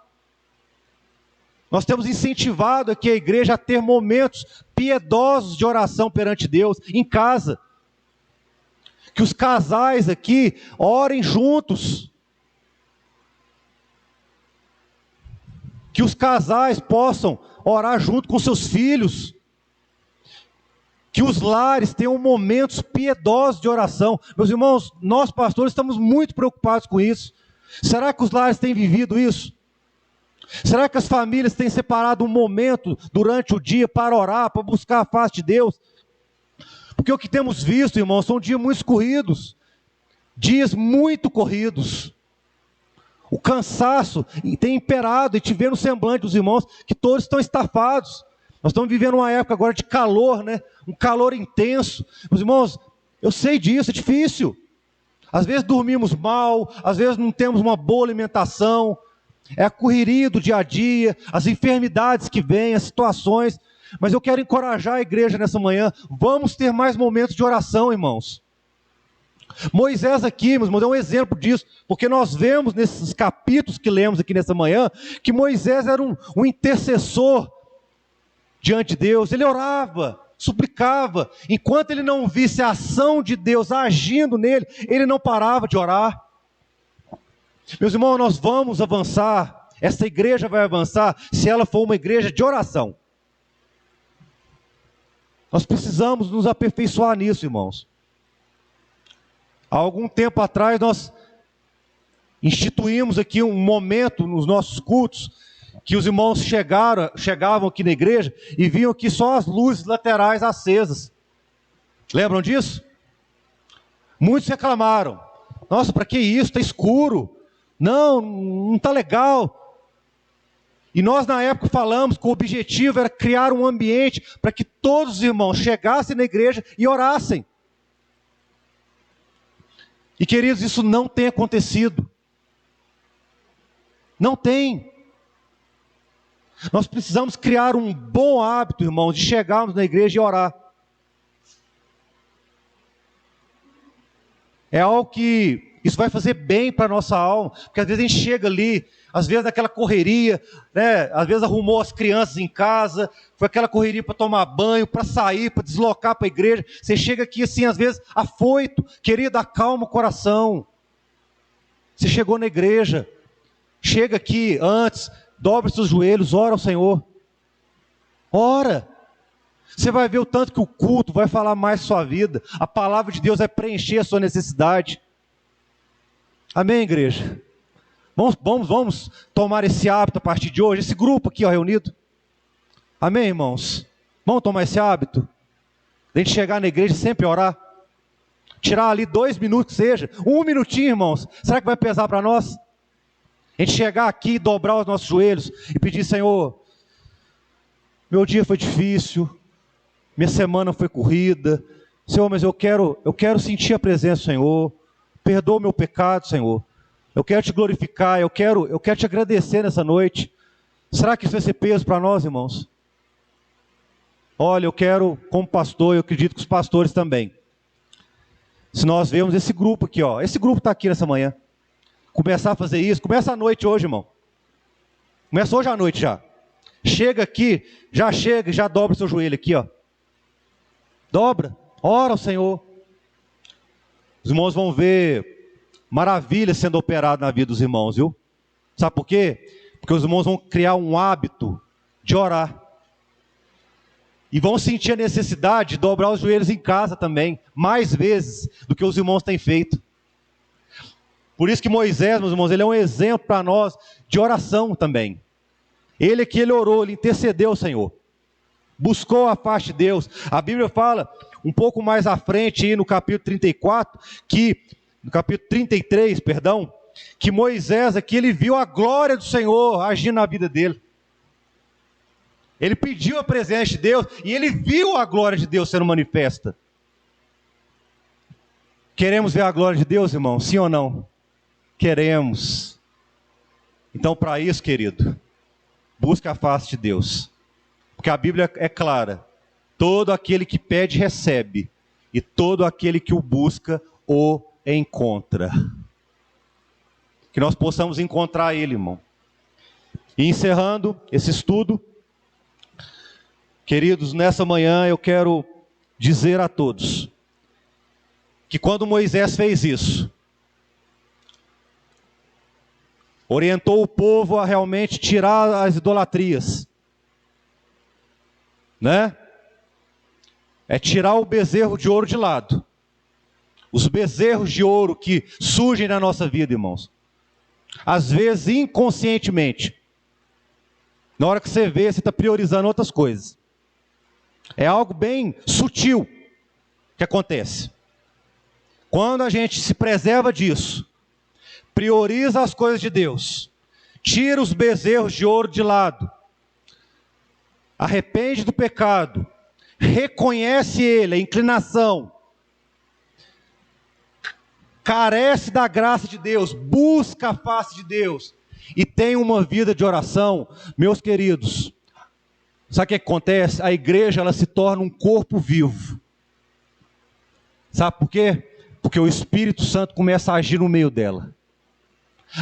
Nós temos incentivado aqui a igreja a ter momentos piedosos de oração perante Deus, em casa. Que os casais aqui orem juntos. Que os casais possam orar junto com seus filhos. Que os lares tenham momentos piedosos de oração. Meus irmãos, nós pastores estamos muito preocupados com isso. Será que os lares têm vivido isso? Será que as famílias têm separado um momento durante o dia para orar, para buscar a face de Deus? Porque o que temos visto, irmãos, são dias muito corridos. Dias muito corridos. O cansaço tem imperado, e te vê no semblante dos irmãos que todos estão estafados. Nós estamos vivendo uma época agora de calor, né? Um calor intenso. Meus irmãos, eu sei disso, é difícil. Às vezes dormimos mal, às vezes não temos uma boa alimentação. É a correria do dia a dia, as enfermidades que vêm, as situações. Mas eu quero encorajar a igreja nessa manhã. Vamos ter mais momentos de oração, irmãos. Moisés aqui, meus irmãos, é um exemplo disso, porque nós vemos nesses capítulos que lemos aqui nessa manhã, que Moisés era um intercessor diante de Deus. Ele orava, suplicava, enquanto ele não visse a ação de Deus agindo nele, ele não parava de orar. Meus irmãos, nós vamos avançar, essa igreja vai avançar, se ela for uma igreja de oração. Nós precisamos nos aperfeiçoar nisso, irmãos. Há algum tempo atrás nós instituímos aqui um momento nos nossos cultos, que os irmãos chegavam aqui na igreja e viam aqui só as luzes laterais acesas. Lembram disso? Muitos reclamaram. Nossa, para que isso? Está escuro. Não está legal. E nós na época falamos que o objetivo era criar um ambiente para que todos os irmãos chegassem na igreja e orassem. E queridos, isso não tem acontecido. Não tem. Nós precisamos criar um bom hábito, irmãos, de chegarmos na igreja e orar. É algo que isso vai fazer bem para a nossa alma, porque às vezes a gente chega ali, às vezes naquela correria, né? Às vezes arrumou as crianças em casa, foi aquela correria para tomar banho, para sair, para deslocar para a igreja. Você chega aqui assim, às vezes afoito, querido, acalma o coração. Você chegou na igreja, chega aqui antes, dobre seus joelhos, ora ao Senhor. Ora. Você vai ver o tanto que o culto vai falar mais sua vida. A palavra de Deus vai preencher a sua necessidade. Amém, igreja? Vamos tomar esse hábito a partir de hoje. Esse grupo aqui, ó, reunido. Amém, irmãos? Vamos tomar esse hábito? De a gente chegar na igreja e sempre orar. Tirar ali 2 minutos, seja. 1 minutinho, irmãos. Será que vai pesar para nós? A gente chegar aqui, dobrar os nossos joelhos e pedir: Senhor, meu dia foi difícil, minha semana foi corrida, Senhor, mas eu quero sentir a presença do Senhor. Perdoa o meu pecado, Senhor. Eu quero te glorificar, eu quero te agradecer nessa noite. Será que isso vai ser peso para nós, irmãos? Olha, eu quero, como pastor, eu acredito que os pastores também. Se nós vemos esse grupo aqui, ó, esse grupo está aqui nessa manhã, começar a fazer isso, começa à noite hoje, irmão. Começa hoje à noite já. Chega aqui, já dobra o seu joelho aqui, ó. Dobra, ora ao Senhor. Os irmãos vão ver maravilhas sendo operadas na vida dos irmãos, viu? Sabe por quê? Porque os irmãos vão criar um hábito de orar. E vão sentir a necessidade de dobrar os joelhos em casa também, mais vezes do que os irmãos têm feito. Por isso que Moisés, meus irmãos, ele é um exemplo para nós de oração também. Ele orou, ele intercedeu ao Senhor. Buscou a face de Deus. A Bíblia fala, um pouco mais à frente, aí no capítulo 34, no capítulo 33, perdão, que Moisés aqui, ele viu a glória do Senhor agindo na vida dele. Ele pediu a presença de Deus e ele viu a glória de Deus sendo manifesta. Queremos ver a glória de Deus, irmão? Sim ou não? Queremos. Então, para isso, querido, busca a face de Deus. Porque a Bíblia é clara. Todo aquele que pede, recebe. E todo aquele que o busca, o encontra. Que nós possamos encontrar Ele, irmão. E encerrando esse estudo, queridos, nessa manhã eu quero dizer a todos que quando Moisés fez isso, orientou o povo a realmente tirar as idolatrias, né? É tirar o bezerro de ouro de lado. Os bezerros de ouro que surgem na nossa vida, irmãos. Às vezes inconscientemente. Na hora que você vê, você está priorizando outras coisas. É algo bem sutil que acontece. Quando a gente se preserva disso, prioriza as coisas de Deus, tira os bezerros de ouro de lado, arrepende do pecado, reconhece ele, a inclinação, carece da graça de Deus, busca a face de Deus e tem uma vida de oração, meus queridos, sabe o que acontece? A igreja ela se torna um corpo vivo. Sabe por quê? Porque o Espírito Santo começa a agir no meio dela.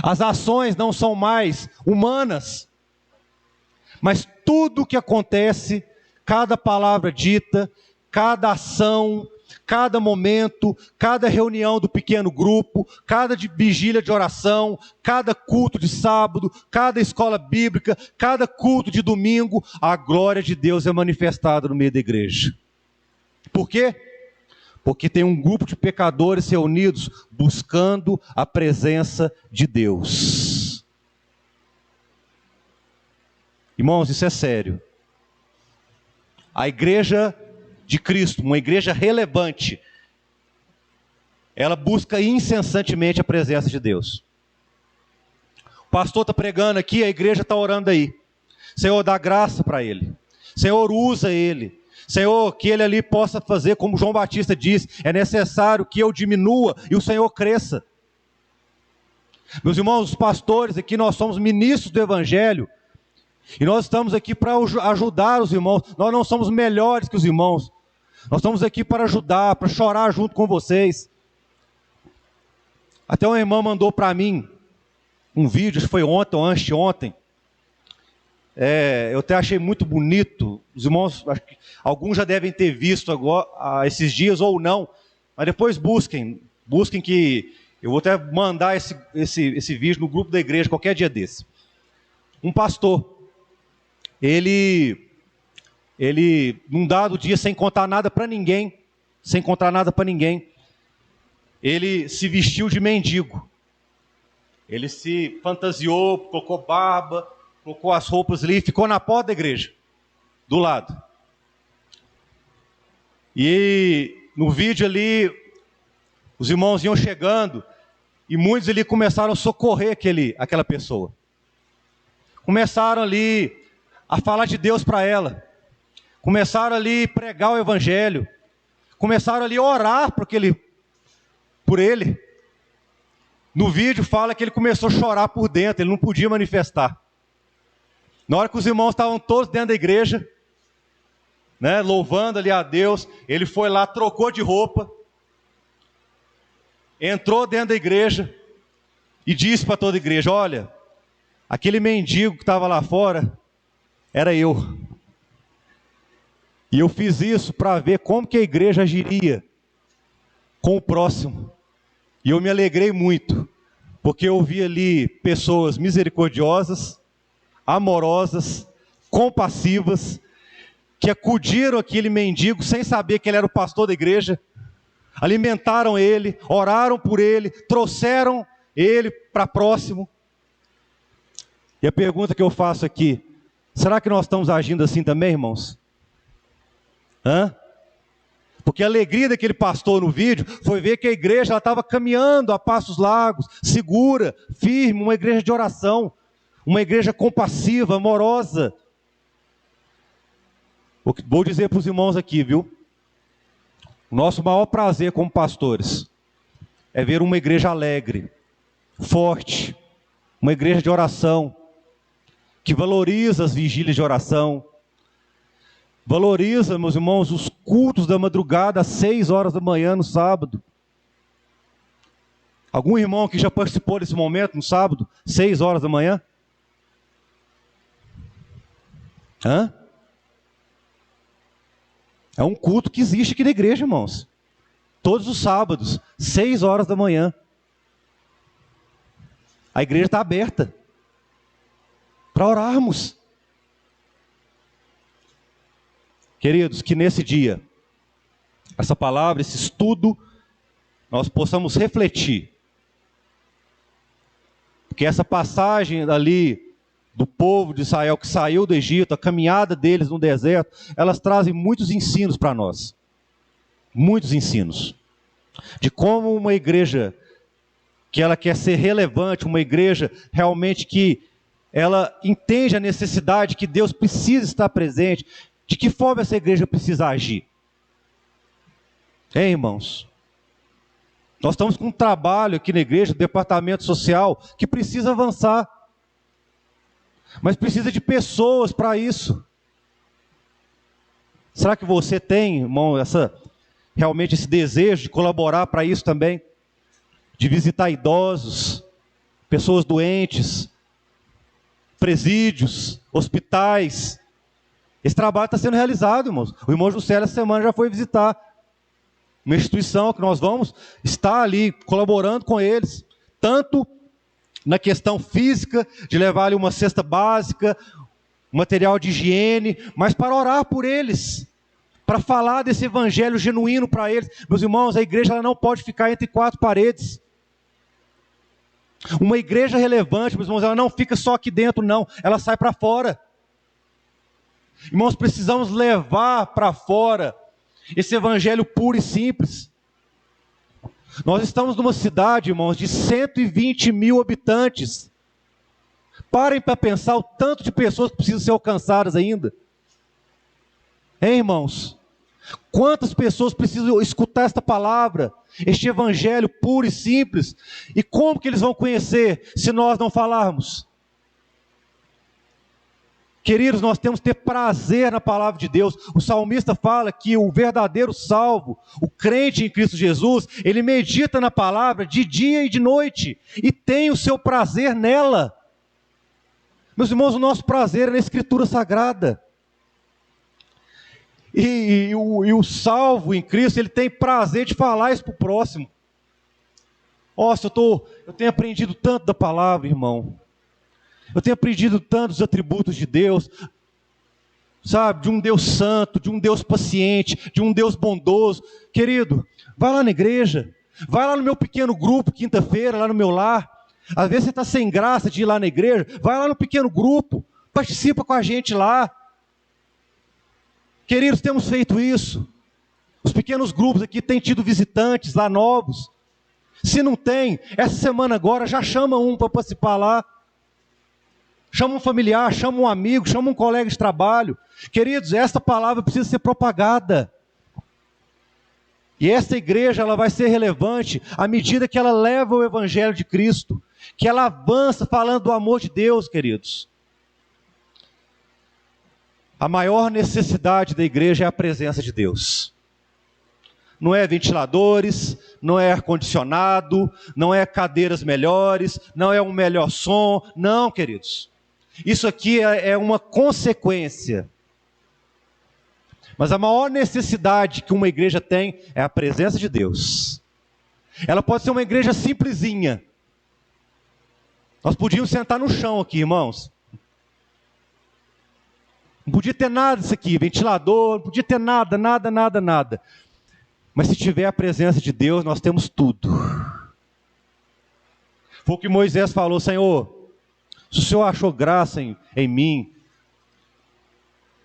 As ações não são mais humanas, mas tudo o que acontece, cada palavra dita, cada ação, cada momento, cada reunião do pequeno grupo, cada vigília de oração, cada culto de sábado, cada escola bíblica, cada culto de domingo, a glória de Deus é manifestada no meio da igreja. Por quê? Porque tem um grupo de pecadores reunidos buscando a presença de Deus. Irmãos, isso é sério. A igreja de Cristo, uma igreja relevante, ela busca incessantemente a presença de Deus. O pastor está pregando aqui, a igreja está orando aí. Senhor, dá graça para ele. Senhor, usa ele. Senhor, que ele ali possa fazer, como João Batista diz, é necessário que eu diminua e o Senhor cresça. Meus irmãos, os pastores aqui, nós somos ministros do Evangelho, e nós estamos aqui para ajudar os irmãos, nós não somos melhores que os irmãos, nós estamos aqui para ajudar, para chorar junto com vocês. Até uma irmã mandou para mim um vídeo, acho que foi ontem ou anteontem, eu até achei muito bonito, os irmãos, acho que alguns já devem ter visto agora, esses dias ou não, mas depois busquem que eu vou até mandar esse vídeo no grupo da igreja qualquer dia desse. Um pastor, ele num dado dia, sem contar nada para ninguém, ele se vestiu de mendigo, ele se fantasiou, colocou barba, colocou as roupas ali e ficou na porta da igreja, do lado. E no vídeo ali, os irmãos iam chegando e muitos ali começaram a socorrer aquela pessoa. Começaram ali a falar de Deus para ela. Começaram ali a pregar o evangelho. Começaram ali a orar por ele. No vídeo fala que ele começou a chorar por dentro, ele não podia manifestar. Na hora que os irmãos estavam todos dentro da igreja, né, louvando ali a Deus, ele foi lá, trocou de roupa, entrou dentro da igreja e disse para toda a igreja: olha, aquele mendigo que estava lá fora era eu. E eu fiz isso para ver como que a igreja agiria com o próximo. E eu me alegrei muito, porque eu vi ali pessoas misericordiosas, amorosas, compassivas, que acudiram aquele mendigo sem saber que ele era o pastor da igreja, alimentaram ele, oraram por ele, trouxeram ele para próximo. E a pergunta que eu faço aqui: será que nós estamos agindo assim também, irmãos? Porque a alegria daquele pastor no vídeo foi ver que a igreja estava caminhando a passos largos, segura, firme, uma igreja de oração, uma igreja compassiva, amorosa. Vou dizer para os irmãos aqui, viu? O nosso maior prazer como pastores é ver uma igreja alegre, forte, uma igreja de oração, que valoriza as vigílias de oração, valoriza, meus irmãos, os cultos da madrugada às 6 horas da manhã no sábado. Algum irmão que já participou desse momento no sábado, 6 horas da manhã? É um culto que existe aqui na igreja, irmãos. Todos os sábados, 6 horas da manhã. A igreja está aberta para orarmos. Queridos, que nesse dia, essa palavra, esse estudo, nós possamos refletir. Porque essa passagem ali do povo de Israel que saiu do Egito, a caminhada deles no deserto, elas trazem muitos ensinos para nós. Muitos ensinos. De como uma igreja que ela quer ser relevante, uma igreja realmente que ela entende a necessidade que Deus precisa estar presente, de que forma essa igreja precisa agir. Hein, irmãos? Nós estamos com um trabalho aqui na igreja, departamento social, que precisa avançar. Mas precisa de pessoas para isso. Será que você tem, irmão, realmente esse desejo de colaborar para isso também? De visitar idosos, pessoas doentes, presídios, hospitais. Esse trabalho está sendo realizado, irmãos. O irmão Juscelio essa semana já foi visitar uma instituição que nós vamos estar ali colaborando com eles, tanto na questão física, de levar ali uma cesta básica, material de higiene, mas para orar por eles, para falar desse evangelho genuíno para eles. Meus irmãos, a igreja ela não pode ficar entre quatro paredes. Uma igreja relevante, meus irmãos, ela não fica só aqui dentro, não, ela sai para fora. Irmãos, precisamos levar para fora esse evangelho puro e simples. Nós estamos numa cidade, irmãos, de 120 mil habitantes. Parem para pensar o tanto de pessoas que precisam ser alcançadas ainda. Hein, irmãos? Quantas pessoas precisam escutar esta palavra, este evangelho puro e simples? E como que eles vão conhecer se nós não falarmos? Queridos, nós temos que ter prazer na palavra de Deus. O salmista fala que o verdadeiro salvo, o crente em Cristo Jesus, ele medita na palavra de dia e de noite, e tem o seu prazer nela. Meus irmãos, o nosso prazer é na Escritura Sagrada. E o salvo em Cristo, ele tem prazer de falar isso para o próximo. Nossa, eu tenho aprendido tanto da palavra, irmão. Eu tenho aprendido tantos atributos de Deus, sabe, de um Deus santo, de um Deus paciente, de um Deus bondoso. Querido, vai lá na igreja, vai lá no meu pequeno grupo, quinta-feira, lá no meu lar. Às vezes você está sem graça de ir lá na igreja, vai lá no pequeno grupo, participa com a gente lá. Queridos, temos feito isso. Os pequenos grupos aqui têm tido visitantes lá novos. Se não tem, essa semana agora já chama um para participar lá. Chama um familiar, chama um amigo, chama um colega de trabalho. Queridos, esta palavra precisa ser propagada. E esta igreja ela vai ser relevante à medida que ela leva o evangelho de Cristo, que ela avança falando do amor de Deus, queridos. A maior necessidade da igreja é a presença de Deus. Não é ventiladores, não é ar-condicionado, não é cadeiras melhores, não é um melhor som. Não, queridos. Isso aqui é uma consequência. Mas a maior necessidade que uma igreja tem é a presença de Deus. Ela pode ser uma igreja simplesinha. Nós podíamos sentar no chão aqui, irmãos. Não podia ter nada disso aqui, ventilador, não podia ter nada. Mas se tiver a presença de Deus, nós temos tudo. Foi o que Moisés falou: Senhor, se o Senhor achou graça em mim,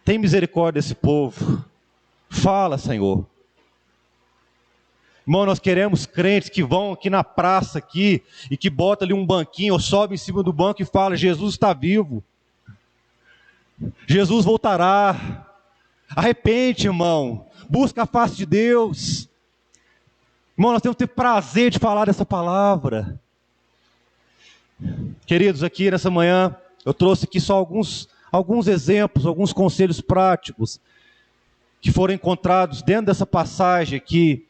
tem misericórdia desse povo. Fala, Senhor. Irmão, nós queremos crentes que vão aqui na praça aqui, e que botam ali um banquinho, ou sobem em cima do banco e falam: Jesus está vivo. Jesus voltará. Arrepende, irmão. Busca a face de Deus. Irmão, nós temos que ter prazer de falar dessa palavra. Queridos, aqui nessa manhã, eu trouxe aqui só alguns exemplos, alguns conselhos práticos, que foram encontrados dentro dessa passagem aqui,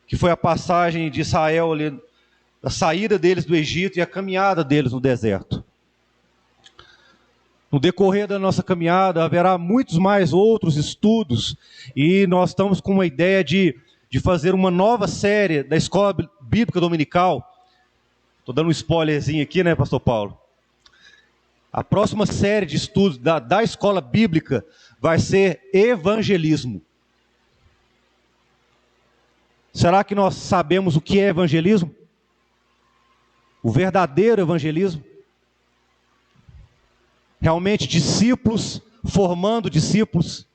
que foi a passagem de Israel, ali, a saída deles do Egito e a caminhada deles no deserto. No decorrer da nossa caminhada, haverá muitos mais outros estudos, e nós estamos com uma ideia de fazer uma nova série da Escola Bíblica Dominical. Estou dando um spoilerzinho aqui, né, pastor Paulo? A próxima série de estudos da Escola Bíblica vai ser evangelismo. Será que nós sabemos o que é evangelismo? O verdadeiro evangelismo? realmente discípulos, formando discípulos.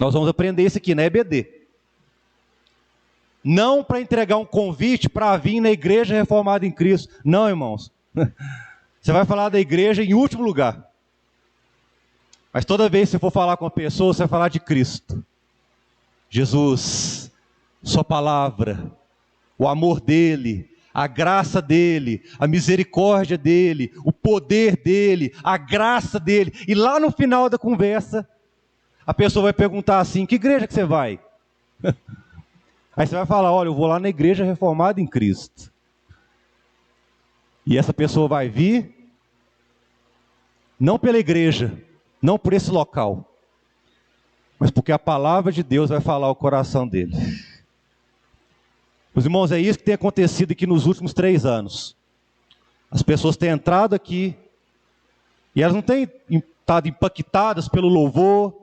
Nós vamos aprender isso aqui na EBD. Não para entregar um convite para vir na igreja reformada em Cristo. Não, irmãos. Você vai falar da igreja em último lugar. Mas toda vez que você for falar com uma pessoa, você vai falar de Cristo. Jesus, sua palavra, o amor dele, a graça dele, a misericórdia dele, o poder dele, a graça dele. E lá no final da conversa, a pessoa vai perguntar assim: que igreja que você vai? Aí você vai falar: olha, eu vou lá na igreja reformada em Cristo. E essa pessoa vai vir, não pela igreja, não por esse local, mas porque a palavra de Deus vai falar ao coração dele. Meus irmãos, é isso que tem acontecido aqui nos últimos 3 anos. As pessoas têm entrado aqui, e elas não têm estado impactadas pelo louvor,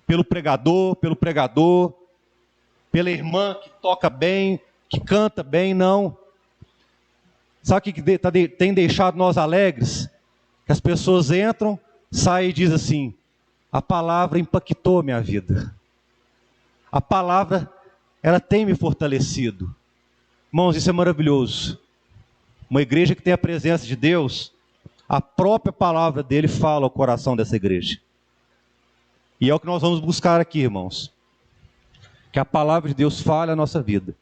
pelo pregador, pela irmã que toca bem, que canta bem, não. Sabe o que tem deixado nós alegres? Que as pessoas entram, saem e dizem assim: a palavra impactou minha vida. A palavra, ela tem me fortalecido. Irmãos, isso é maravilhoso. Uma igreja que tem a presença de Deus, a própria palavra dele fala ao coração dessa igreja. E é o que nós vamos buscar aqui, irmãos. Que a palavra de Deus fale a nossa vida,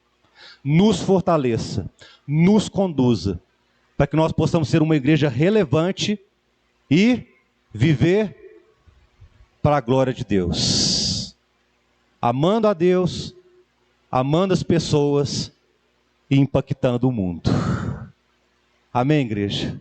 nos fortaleça, nos conduza, para que nós possamos ser uma igreja relevante e viver para a glória de Deus. Amando a Deus, amando as pessoas e impactando o mundo. Amém, igreja?